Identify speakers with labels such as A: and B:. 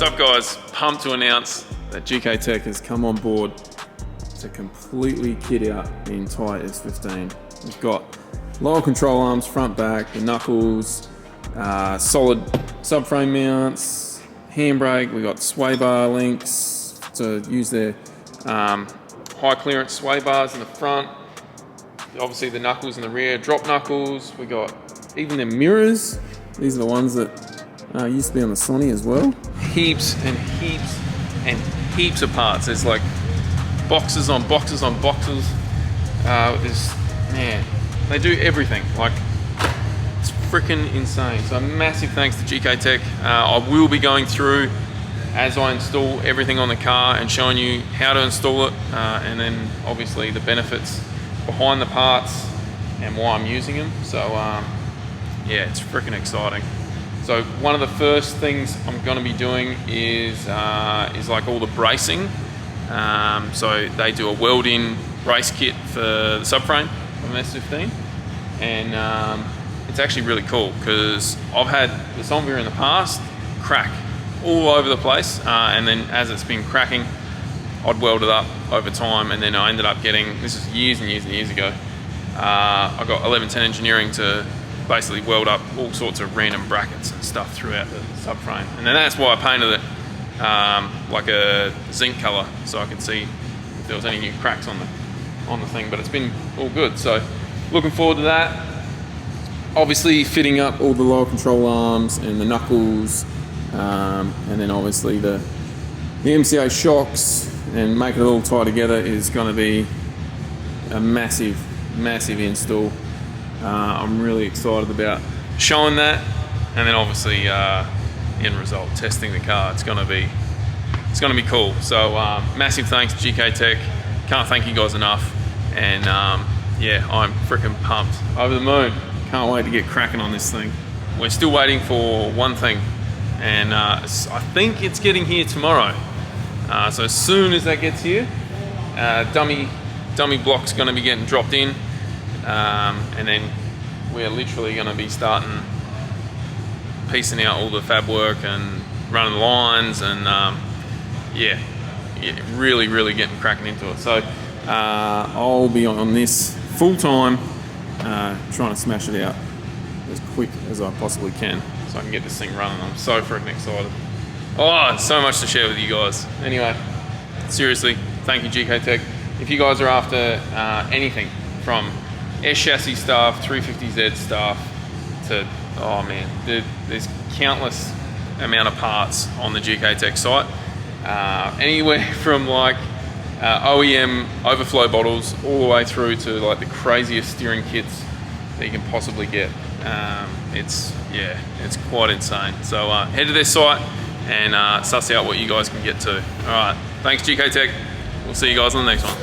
A: What's up guys? Pumped to announce that GK Tech has come on board to completely kit out the entire S15. We've got lower control arms, front, back, the knuckles, solid subframe mounts, handbrake. We've got sway bar links to use their high clearance sway bars in the front. Obviously the knuckles in the rear, drop knuckles. We got even the mirrors. These are the ones that used to be on the Sony as well. Heaps and heaps and heaps of parts. There's like boxes on boxes on boxes. Man, they do everything. Like, it's freaking insane. So massive thanks to GK Tech. I will be going through as I install everything on the car and showing you how to install it, and then obviously the benefits behind the parts and why I'm using them. So yeah, it's freaking exciting. So one of the first things I'm going to be doing is like all the bracing. So they do a weld-in brace kit for the subframe of an S15, and it's actually really cool because I've had the Somvia in the past crack all over the place, and then as it's been cracking, I'd weld it up over time, and then I ended up getting, this is years and years and years ago, I got 1110 Engineering to basically weld up all sorts of random brackets and stuff throughout the subframe, and then that's why I painted it like a zinc color so I could see if there was any new cracks on the thing, but it's been all good. So looking forward to that. Obviously fitting up all the lower control arms and the knuckles, and then obviously the MCA shocks, and making it all tie together is going to be a massive install. I'm really excited about showing that, and then obviously end result, testing the car. It's gonna be cool. So massive thanks to GK Tech. Can't thank you guys enough, and yeah, I'm freaking pumped, over the moon. Can't wait to get cracking on this thing. We're still waiting for one thing, and I think it's getting here tomorrow. So as soon as that gets here, dummy block's gonna be getting dropped in, and then we're literally gonna be starting piecing out all the fab work and running the lines, and yeah, really getting cracking into it. So I'll be on this full time, trying to smash it out as quick as I possibly can so I can get this thing running. I'm so freaking excited. Oh, so much to share with you guys. Anyway, seriously, thank you GK Tech. If you guys are after anything from S chassis stuff, 350Z stuff, to, oh man, there's countless amount of parts on the GK Tech site. Anywhere from like OEM overflow bottles all the way through to like the craziest steering kits that you can possibly get. It's quite insane. So head to their site and suss out what you guys can get to. All right, thanks GK Tech. We'll see you guys on the next one.